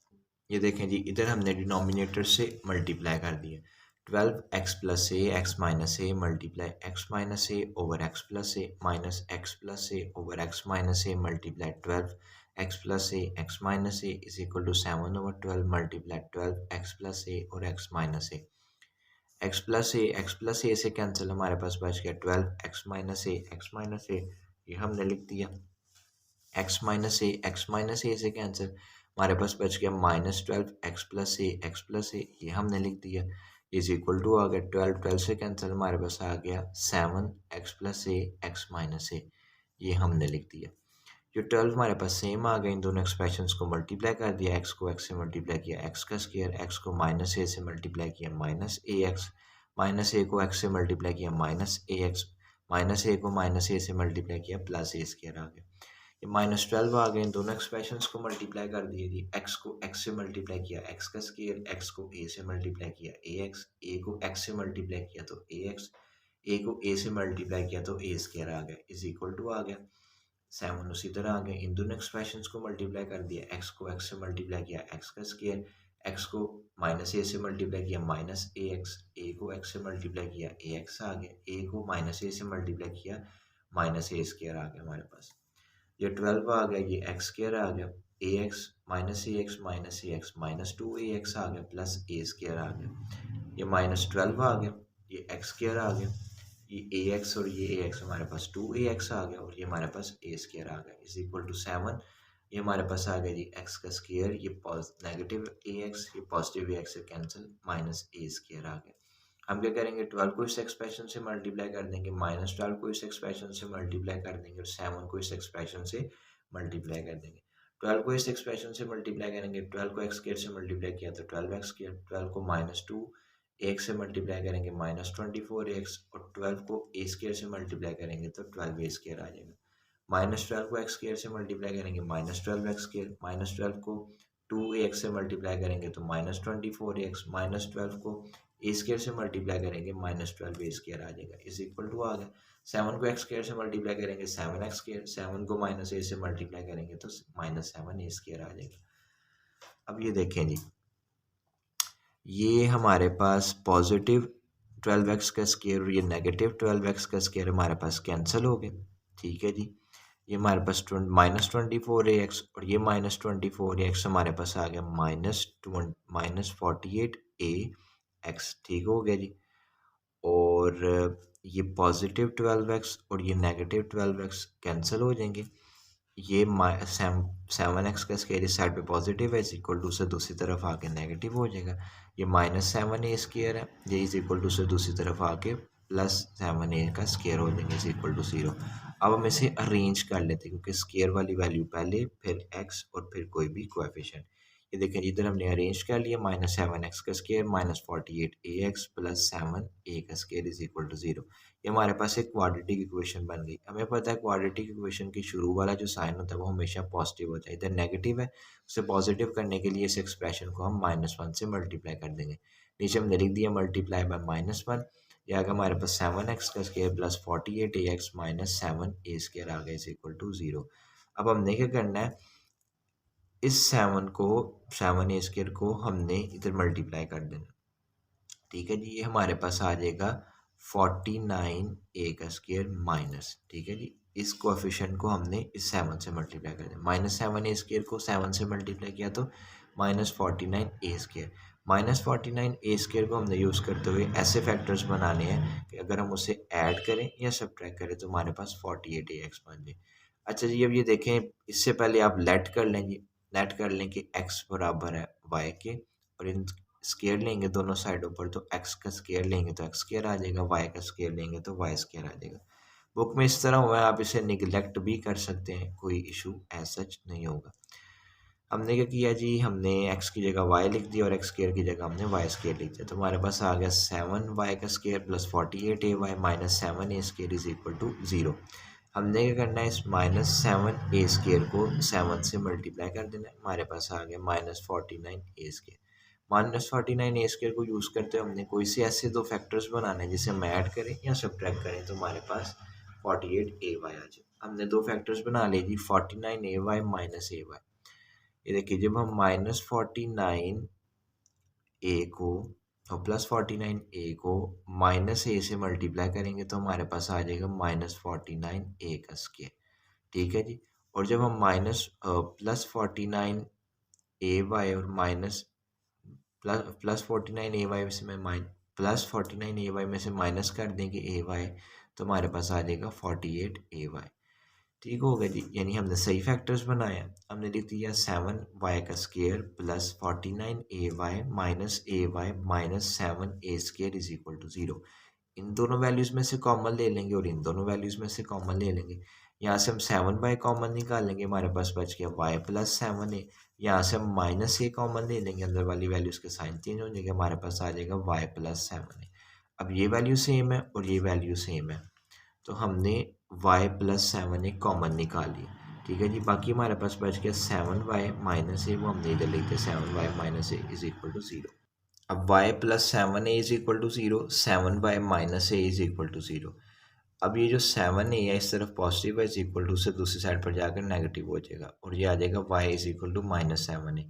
ये देखें जी, इधर हमने डिनोमिनेटर से मल्टीप्लाई कर दिया। 12x plus a x minus a multiply x minus a over x plus a minus x plus a over x minus a multiply 12x plus a x minus a is equal to 7/12 multiply 12x plus a और x minus a. X plus a से cancel, हमारे पास बच गया 12x minus a x minus a, ये हमने लिख दिया। एक्स माइनस ए से कैंसिल, हमारे पास बच गया -12x plus a x plus ए, ये हमने लिख दिया। इज इक्वल टू आ गया 12 से कैंसिल, हमारे पास आ गया 7x plus a x minus a, ये हमने लिख दिया। जो 12 हमारे पास सेम आ गए, इन दोनों एक्सप्रेशंस को मल्टीप्लाई कर दिया। एक्स को एक्स से मल्टीप्लाई किया, एक्स का स्क्वायर, एक्स को माइनस ए से मल्टीप्लाई किया, माइनस ए एक्स, माइनस ए को एक्स से मल्टीप्लाई किया, माइनस ए एक्स, माइनस ए को माइनस ए से मल्टीप्लाई किया, प्लस ए स्क्वायर आ गया। ये -12 आ गए, इन दोनों एक्सप्रेशंस को मल्टीप्लाई कर दिए जी। एक्स को एक्स से मल्टीप्लाई किया, एक्स का स्क्वायर, एक्स को ए से मल्टीप्लाई किया, ए एक्स, ए को एक्स से मल्टीप्लाई किया तो ए एक्स, ए को ए से मल्टीप्लाई किया तो ए स्क्वायर आ गया, इज इक्वल टू आ गया 7। उसी तरह आ गए, इन दोनों एक्सप्रेशंस को मल्टीप्लाई कर दिया। एक्स को एक्स से मल्टीप्लाई किया, एक्स का स्क्वायर, एक्स को माइनस ए से मल्टीप्लाई किया, माइनस ए एक्स, ए को एक्स से मल्टीप्लाई किया, ए एक्स आ गया, ए को माइनस ए से मल्टीप्लाई किया, माइनस ए स्क्वायर आ गया हमारे पास। ये 12 आ गया, ये एक्स स्क्वायर आ गया, a x minus a x minus a x minus 2 a x आ गया, प्लस ए स्क्वायर आ गया। ये -12 आ गया, ये एक्स स्क्वायर आ गया, ये ए एक्स और ये ए एक्स हमारे पास 2 a x आ गया, और ये हमारे पास ए स्क्वायर आ गया, इज इक्वल टू 7। ये हमारे पास आ गया जी एक्स का स्क्वायर, ये नेगेटिव ए एक्स, ये पॉजिटिव ए एक्स से कैंसिल, माइनस ए स्क्वायर आ गया। हम क्या करेंगे, 12 को इस एक्सप्रेशन से मल्टीप्लाई कर देंगे, -12 को इस एक्सप्रेशन से मल्टीप्लाई कर देंगे, और 7 को इस एक्सप्रेशन से मल्टीप्लाई कर देंगे। 12 को इस एक्सप्रेशन से मल्टीप्लाई करेंगे, 12 को एक्स स्क्वायर से मल्टीप्लाई किया तो 12x स्क्वायर, 12 को -2 से मल्टीप्लाई करेंगे -24x, और 12 को ए स्क्वायर से मल्टीप्लाई करेंगे तो 12a स्क्वायर आ जाएगा। -12 को एक्स स्क्वायर से मल्टीप्लाई करेंगे -12x स्क्वायर, -12 को 2ax से मल्टीप्लाई करेंगे तो -24x, -12 को ए स्क्वायर से मल्टीप्लाई करेंगे -12a स्क्वायर आ जाएगा, इज इक्वल टू आ गया। 7 को एक्स स्क्वायर से मल्टीप्लाई करेंगे 7x स्क्वायर, 7 को -a से मल्टीप्लाई करेंगे तो -7a स्क्वायर आ जाएगा। अब ये देखें जी, ये हमारे पास पॉजिटिव 12x का स्क्वायर और ये नेगेटिव 12x का स्क्वायर हमारे पास कैंसिल हो गए, ठीक है जी। ये हमारे पास -24ax और ये -24ax हमारे पास आ गया -48ax, ठीक हो गया जी। और ये पॉजिटिव 12x और ये नेगेटिव 12x कैंसिल हो जाएंगे। ये 7x का स्क्वायर इस साइड पे पॉजिटिव है, इज इक्वल टू से दूसरी तरफ आके नेगेटिव हो जाएगा। ये -7a स्क्वायर है, ये इज इक्वल टू से दूसरी तरफ आके +7a का स्क्वायर हो जाएंगे, इज इक्वल टू 0। अब हम इसे अरेंज कर लेते हैं, क्योंकि स्क्वायर वाली वैल्यू पहले, फिर x और फिर कोई भी कोएफिशिएंट। ये देखें इधर हमने अरेंज कर लिया, -7x का स्केयर -48ax प्लस 7a का स्केयर इज इक्वल टू 0। ये हमारे पास एक क्वाड्रेटिक इक्वेशन बन गई। हमें पता है क्वाड्रेटिक इक्वेशन की शुरू वाला जो साइन होता है वो हमेशा पॉजिटिव होता है, इधर नेगेटिव है, उसे पॉजिटिव करने के लिए इस एक्सप्रेशन को हम -1 से मल्टीप्लाई कर देंगे। नीचे हमने लिख दिया मल्टीप्लाई बाय -1, ये आ गया हमारे पास 7x का square plus 48ax minus 7a square आ गया इज इक्वल टू 0। अब हमने क्या करना है, इस 7 ए स्केयर को हमने इधर मल्टीप्लाई कर देना। ठीक है जी, ये हमारे पास आ जाएगा 49a का स्केयर माइनस, ठीक है जी, इस कोएफिशिएंट को हमने इस 7 से मल्टीप्लाई कर दिया। -7a स्केयर को 7 से मल्टीप्लाई किया तो -49a स्केयर। -49a स्केयर को हमने यूज़ करते हुए ऐसे फैक्टर्स बनाने हैं कि अगर हम उसे ऐड करें या सब्ट्रैक्ट करें तो हमारे पास 48ax बन जाए। अच्छा जी, अब ये देखें, इससे पहले आप लेट कर लें जी, लेट कर लें कि x बराबर है y के, और इन स्केयर लेंगे दोनों साइडों पर तो x का स्केयर लेंगे तो x स्केयर आ जाएगा, y का स्केयर लेंगे तो y स्केयर आ जाएगा। बुक में इस तरह हुआ है, आप इसे निगलेक्ट भी कर सकते हैं, कोई इशू एज सच नहीं होगा। हमने क्या किया जी, हमने x की जगह y लिख दिया और x स्केयर की जगह हमने y स्केयर लिख दिया, तो हमारे पास आ गया 7y का square plus 48ay minus 7a square is equal to 0। हमने क्या करना है, इस -7a स्केयर को 7 से मल्टीप्लाई कर देना है, हमारे पास आ गया -49a स्केयर। -49a स्केयर को यूज़ करते हुए हमने कोई से ऐसे दो फैक्टर्स बनाने हैं जिसे हम ऐड करें या सब्ट्रैक्ट करें तो हमारे पास 48ay आ जाए। हमने दो फैक्टर्स बना लिए जी, 49ay माइनस ay। ये देखिए, जब हम -49a को और +49a को -a से मल्टीप्लाई करेंगे तो हमारे पास आ जाएगा -49a का स्केयर, ठीक है जी। और जब हम +49ay और +49ay से +49ay में से माइनस कर देंगे ay, तो हमारे पास आ जाएगा 48ay। ठीक हो गया जी, यानी हमने सही फैक्टर्स बनाया। हमने लिख दिया 7y का square plus 49ay minus ay minus 7a square is equal to 0। इन दोनों वैल्यूज़ में से कॉमन ले लेंगे और इन दोनों वैल्यूज़ में से कॉमन ले लेंगे। यहाँ से हम 7y कॉमन निकालेंगे, हमारे पास बच गया y प्लस 7a। यहाँ से हम माइनस a कॉमन ले लेंगे, अंदर वाली वैल्यूज़ के साइन चेंज हो जाएंगे, हमारे पास आ जाएगा y प्लस 7a। अब ये वैल्यू सेम है और ये वैल्यू सेम है, तो हमने y प्लस 7a कॉमन निकाली, ठीक है जी। बाकी हमारे पास बच गया 7y माइनस ए, वो हमने इधर लिख दिया 7y minus a is equal to 0। अब y plus 7a is equal to 0, 7y minus a is equal to 0। अब ये जो 7a है इस तरफ पॉजिटिव है, इज इक्वल टू से दूसरी साइड पर जाकर नेगेटिव हो जाएगा और ये आ जाएगा y is equal to -7a।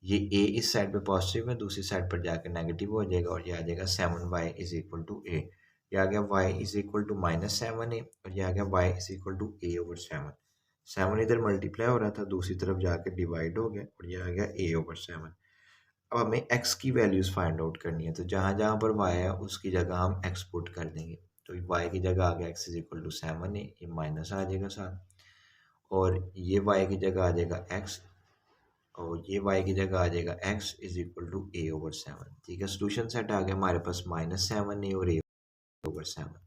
ये a इस साइड पे पॉजिटिव है, दूसरी साइड पर जाकर नेगेटिव हो जाएगा और ये आ जाएगा 7y is equal to a। ये आ गया y is equal to -7a और ये आ गया y is equal to a over 7। 7 इधर मल्टीप्लाई हो रहा था, दूसरी तरफ जाकर डिवाइड हो गया और ये आ गया a ओवर 7। अब हमें x की वैल्यूज़ फाइंड आउट करनी है, तो जहाँ जहाँ पर y है उसकी जगह हम x पुट कर देंगे। तो y की जगह आ गया x is equal to 7a, ये माइनस आ जाएगा साथ, और ये y की जगह आ जाएगा x, और ये y की जगह आ जाएगा x is equal to a over 7। ठीक है, सोल्यूशन सेट आ गया हमारे पास -7a और a ओवर 7।